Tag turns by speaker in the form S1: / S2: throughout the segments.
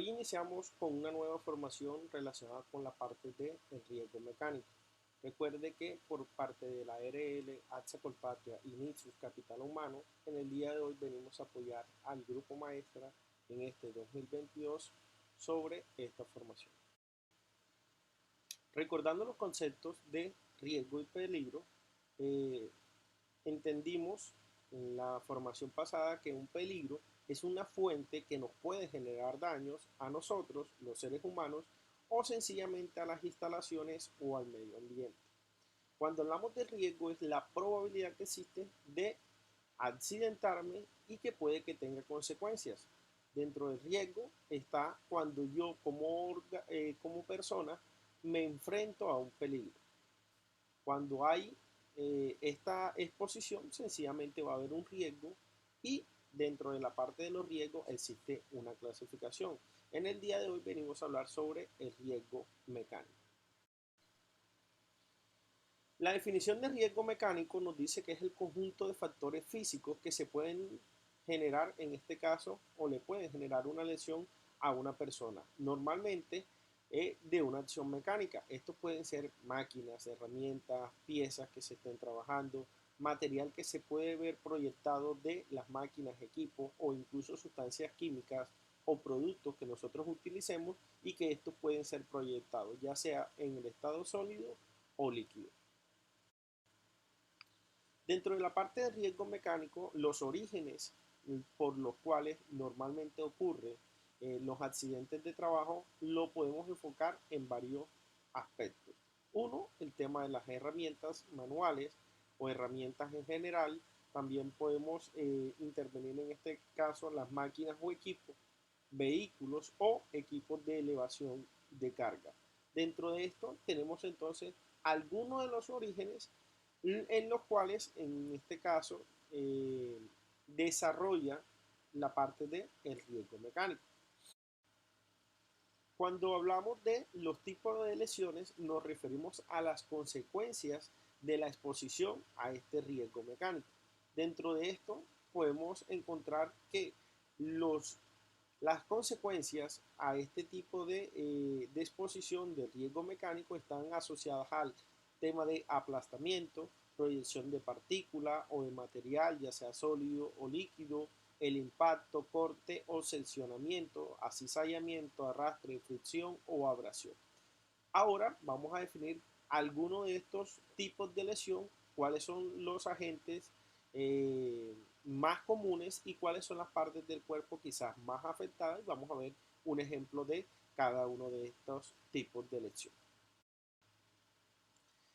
S1: Hoy iniciamos con una nueva formación relacionada con la parte del riesgo mecánico. Recuerde que por parte de la ARL, AXA Colpatria y Nitsus Capital Humano, en el día de hoy venimos a apoyar al Grupo Maestra en este 2022 sobre esta formación. Recordando los conceptos de riesgo y peligro, entendimos en la formación pasada que un peligro es una fuente que nos puede generar daños a nosotros, los seres humanos, o sencillamente a las instalaciones o al medio ambiente. Cuando hablamos de riesgo es la probabilidad que existe de accidentarme y que puede que tenga consecuencias. Dentro del riesgo está cuando yo como persona me enfrento a un peligro. Cuando hay esta exposición, sencillamente va a haber un riesgo y dentro de la parte de los riesgos existe una clasificación. En el día de hoy venimos a hablar sobre el riesgo mecánico. La definición de riesgo mecánico nos dice que es el conjunto de factores físicos que se pueden generar, en este caso, o le pueden generar una lesión a una persona. Normalmente de una acción mecánica. Estos pueden ser máquinas, herramientas, piezas que se estén trabajando, material que se puede ver proyectado de las máquinas, equipos o incluso sustancias químicas o productos que nosotros utilicemos y que estos pueden ser proyectados ya sea en el estado sólido o líquido. Dentro de la parte de riesgo mecánico, los orígenes por los cuales normalmente ocurren los accidentes de trabajo lo podemos enfocar en varios aspectos. Uno, el tema de las herramientas manuales o herramientas en general. También podemos intervenir en este caso las máquinas o equipos, vehículos o equipos de elevación de carga. Dentro de esto tenemos entonces algunos de los orígenes en los cuales en este caso desarrolla la parte del riesgo mecánico. Cuando hablamos de los tipos de lesiones nos referimos a las consecuencias de la exposición a este riesgo mecánico. Dentro de esto podemos encontrar que las consecuencias a este tipo de exposición de riesgo mecánico están asociadas al tema de aplastamiento, proyección de partícula o de material, ya sea sólido o líquido, el impacto, corte o seccionamiento, acizallamiento, arrastre, fricción o abrasión. Ahora vamos a definir algunos de estos tipos de lesión, cuáles son los agentes más comunes y cuáles son las partes del cuerpo quizás más afectadas. Vamos a ver un ejemplo de cada uno de estos tipos de lesión.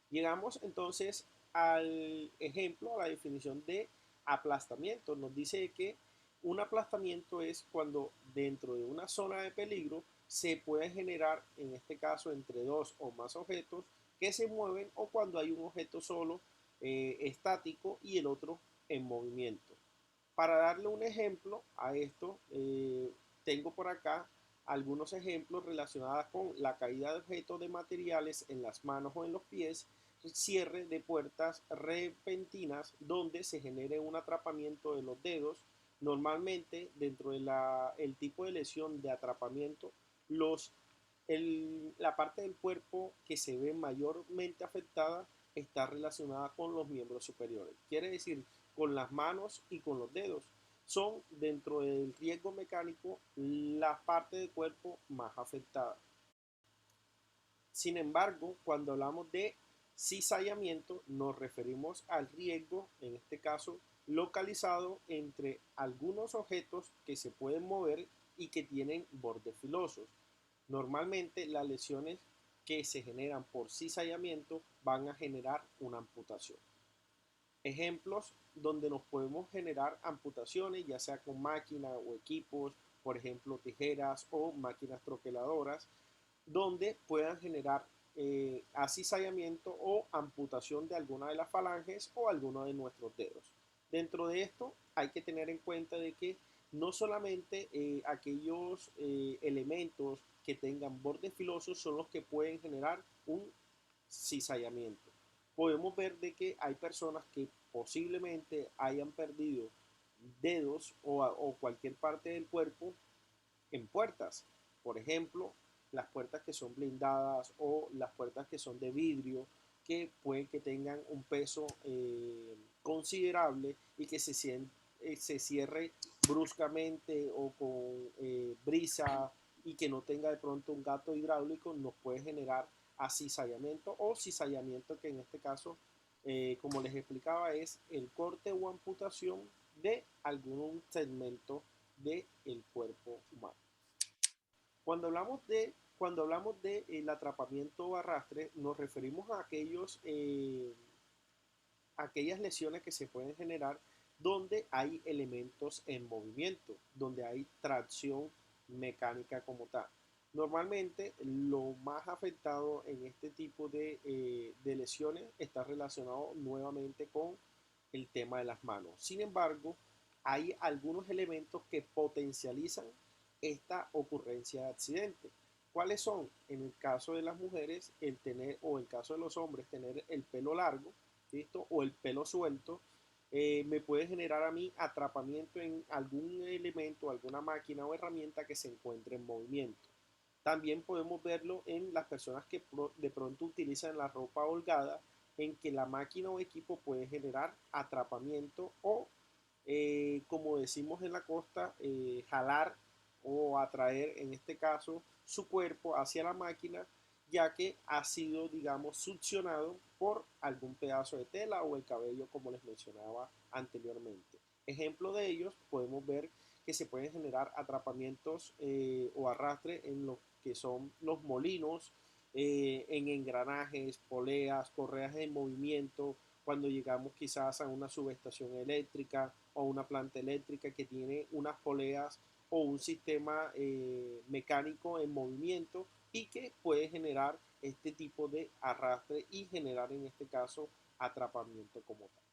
S1: Llegamos entonces al ejemplo, a la definición de aplastamiento. Nos dice que un aplastamiento es cuando dentro de una zona de peligro se puede generar, en este caso, entre dos o más objetos que se mueven o cuando hay un objeto solo estático y el otro en movimiento. Para darle un ejemplo a esto, tengo por acá algunos ejemplos relacionados con la caída de objetos de materiales en las manos o en los pies, cierre de puertas repentinas donde se genere un atrapamiento de los dedos. Normalmente, dentro del tipo de lesión de atrapamiento, la parte del cuerpo que se ve mayormente afectada está relacionada con los miembros superiores. Quiere decir, con las manos y con los dedos. Son dentro del riesgo mecánico la parte del cuerpo más afectada. Sin embargo, cuando hablamos de cizallamiento, nos referimos al riesgo, en este caso, localizado entre algunos objetos que se pueden mover y que tienen bordes filosos. Normalmente las lesiones que se generan por cizallamiento van a generar una amputación. Ejemplos donde nos podemos generar amputaciones, ya sea con máquinas o equipos, por ejemplo tijeras o máquinas troqueladoras, donde puedan generar acizallamiento o amputación de alguna de las falanges o alguno de nuestros dedos. Dentro de esto hay que tener en cuenta de que no solamente aquellos elementos que tengan bordes filosos son los que pueden generar un cizallamiento. Podemos ver de que hay personas que posiblemente hayan perdido dedos o cualquier parte del cuerpo en puertas. Por ejemplo, las puertas que son blindadas o las puertas que son de vidrio, que pueden que tengan un peso considerable y que se cierre bruscamente o con brisa y que no tenga de pronto un gato hidráulico, nos puede generar acizallamiento o cizallamiento, que en este caso, como les explicaba, es el corte o amputación de algún segmento del cuerpo humano. Cuando hablamos de el atrapamiento o arrastre, nos referimos a aquellas lesiones que se pueden generar donde hay elementos en movimiento, donde hay tracción mecánica como tal. Normalmente lo más afectado en este tipo de lesiones está relacionado nuevamente con el tema de las manos. Sin embargo, hay algunos elementos que potencializan esta ocurrencia de accidente. ¿Cuáles son? En el caso de las mujeres, el tener, o en el caso de los hombres, tener el pelo largo, ¿listo? O el pelo suelto, me puede generar a mí atrapamiento en algún elemento, alguna máquina o herramienta que se encuentre en movimiento. También podemos verlo en las personas que de pronto utilizan la ropa holgada, en que la máquina o equipo puede generar atrapamiento o, como decimos en la costa, jalar o atraer, en este caso, su cuerpo hacia la máquina, ya que ha sido, digamos, succionado por algún pedazo de tela o el cabello, como les mencionaba anteriormente. Ejemplo de ellos, podemos ver que se pueden generar atrapamientos o arrastre en lo que son los molinos, en engranajes, poleas, correas en movimiento, cuando llegamos quizás a una subestación eléctrica o una planta eléctrica que tiene unas poleas o un sistema mecánico en movimiento y que puede generar este tipo de arrastre y generar en este caso atrapamiento como tal.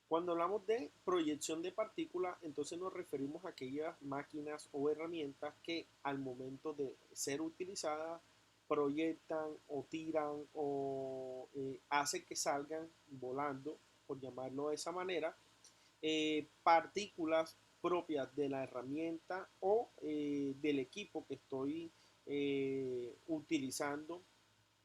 S1: Cuando hablamos de proyección de partículas, entonces nos referimos a aquellas máquinas o herramientas que al momento de ser utilizadas proyectan o tiran o hacen que salgan volando, por llamarlo de esa manera, partículas propias de la herramienta o del equipo que estoy utilizando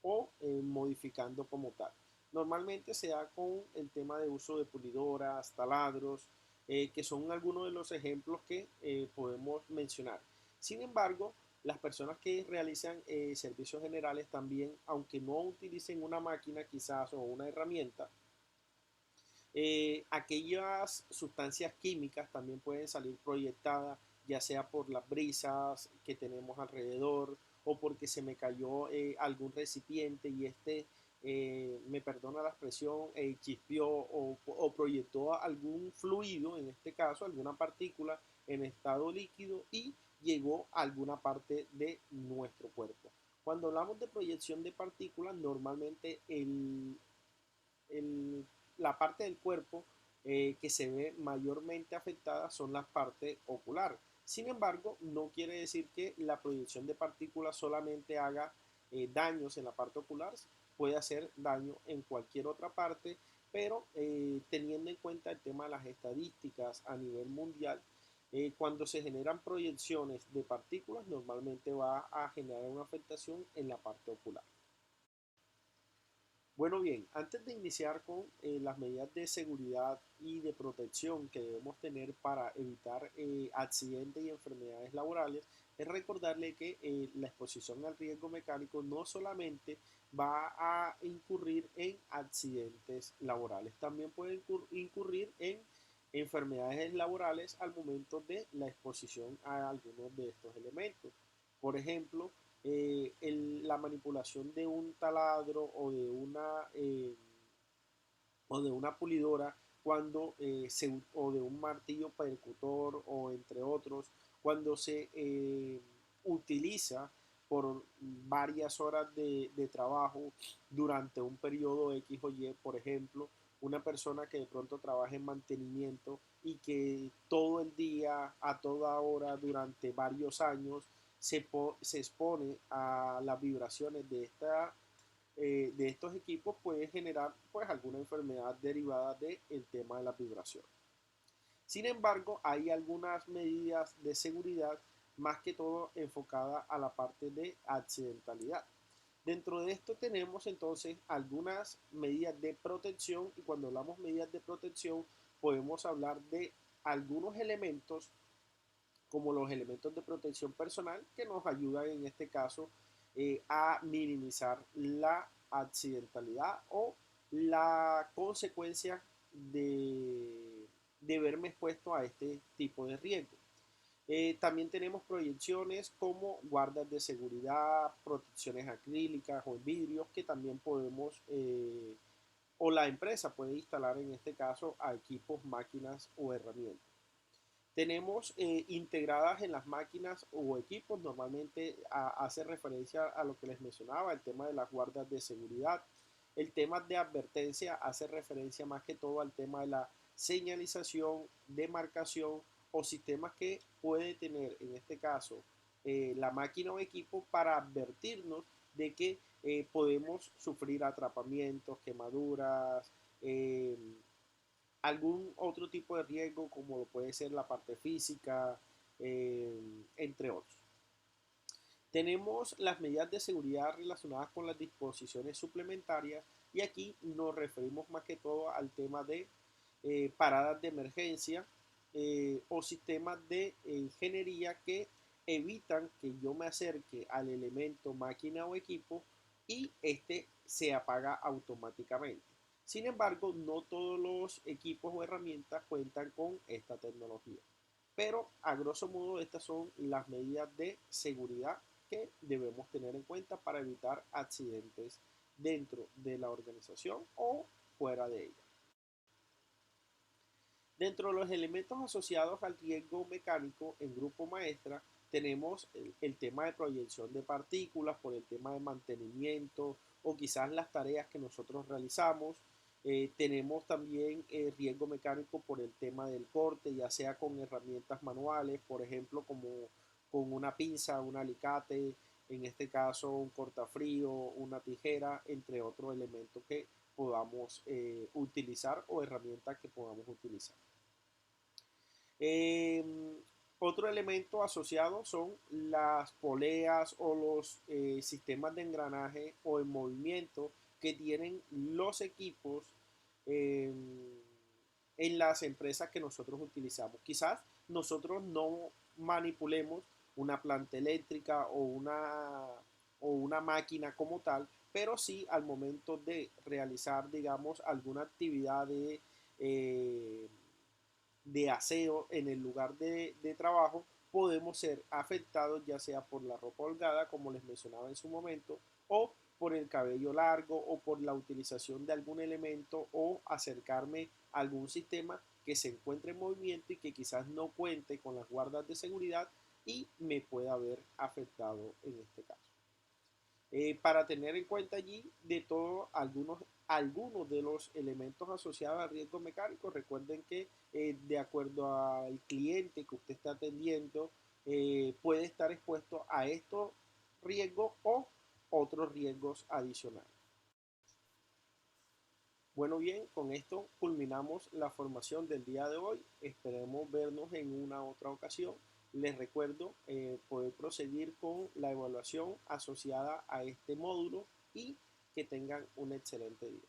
S1: o modificando como tal. Normalmente se da con el tema de uso de pulidoras, taladros, que son algunos de los ejemplos que podemos mencionar. Sin embargo, las personas que realizan servicios generales también, aunque no utilicen una máquina quizás o una herramienta, aquellas sustancias químicas también pueden salir proyectadas, ya sea por las brisas que tenemos alrededor o porque se me cayó algún recipiente y este, me perdona la expresión, chispeó o proyectó algún fluido, en este caso alguna partícula en estado líquido y llegó a alguna parte de nuestro cuerpo. Cuando hablamos de proyección de partículas, normalmente el, la parte del cuerpo que se ve mayormente afectada son las partes ocular. Sin embargo, no quiere decir que la proyección de partículas solamente haga daños en la parte ocular, puede hacer daño en cualquier otra parte, pero teniendo en cuenta el tema de las estadísticas a nivel mundial, cuando se generan proyecciones de partículas, normalmente va a generar una afectación en la parte ocular. Bueno, bien, antes de iniciar con las medidas de seguridad y de protección que debemos tener para evitar accidentes y enfermedades laborales, es recordarle que la exposición al riesgo mecánico no solamente va a incurrir en accidentes laborales, también puede incurrir en enfermedades laborales al momento de la exposición a algunos de estos elementos. Por ejemplo, la manipulación de un taladro o de una pulidora cuando o de un martillo percutor o entre otros, cuando se utiliza por varias horas de trabajo durante un periodo X o Y, por ejemplo, una persona que de pronto trabaja en mantenimiento y que todo el día, a toda hora, durante varios años, se expone a las vibraciones de estos equipos, puede generar pues alguna enfermedad derivada del tema de la vibración. Sin embargo, hay algunas medidas de seguridad más que todo enfocada a la parte de accidentalidad. Dentro de esto tenemos entonces algunas medidas de protección, y cuando hablamos medidas de protección podemos hablar de algunos elementos como los elementos de protección personal que nos ayudan en este caso a minimizar la accidentalidad o la consecuencia de verme expuesto a este tipo de riesgo. También tenemos proyecciones como guardas de seguridad, protecciones acrílicas o en vidrios que también podemos, o la empresa puede instalar en este caso a equipos, máquinas o herramientas. Tenemos integradas en las máquinas o equipos, normalmente hace referencia a lo que les mencionaba, el tema de las guardas de seguridad. El tema de advertencia hace referencia más que todo al tema de la señalización, demarcación o sistemas que puede tener en este caso la máquina o equipo para advertirnos de que podemos sufrir atrapamientos, quemaduras, algún otro tipo de riesgo como lo puede ser la parte física, entre otros. Tenemos las medidas de seguridad relacionadas con las disposiciones suplementarias y aquí nos referimos más que todo al tema de paradas de emergencia o sistemas de ingeniería que evitan que yo me acerque al elemento máquina o equipo y este se apaga automáticamente. Sin embargo, no todos los equipos o herramientas cuentan con esta tecnología. Pero a grosso modo estas son las medidas de seguridad que debemos tener en cuenta para evitar accidentes dentro de la organización o fuera de ella. Dentro de los elementos asociados al riesgo mecánico en grupo maestra tenemos el tema de proyección de partículas por el tema de mantenimiento o quizás las tareas que nosotros realizamos. Tenemos también riesgo mecánico por el tema del corte, ya sea con herramientas manuales, por ejemplo, como con una pinza, un alicate, en este caso un cortafrío, una tijera, entre otros elementos que podamos utilizar o herramientas que podamos utilizar. Eh, Otro elemento asociado son las poleas o los sistemas de engranaje o en movimiento que tienen los equipos eh, en las empresas que nosotros utilizamos. Quizás nosotros no manipulemos una planta eléctrica o una máquina como tal, pero sí al momento de realizar, digamos, alguna actividad de aseo en el lugar de trabajo, podemos ser afectados ya sea por la ropa holgada, como les mencionaba en su momento, o por el cabello largo o por la utilización de algún elemento o acercarme a algún sistema que se encuentre en movimiento y que quizás no cuente con las guardas de seguridad y me pueda haber afectado en este caso. Para tener en cuenta allí de todo algunos de los elementos asociados al riesgo mecánico. Recuerden que de acuerdo al cliente que usted está atendiendo, puede estar expuesto a estos riesgos o otros riesgos adicionales. Bueno, bien, con esto culminamos la formación del día de hoy. Esperemos vernos en una otra ocasión. Les recuerdo poder proseguir con la evaluación asociada a este módulo y que tengan un excelente día.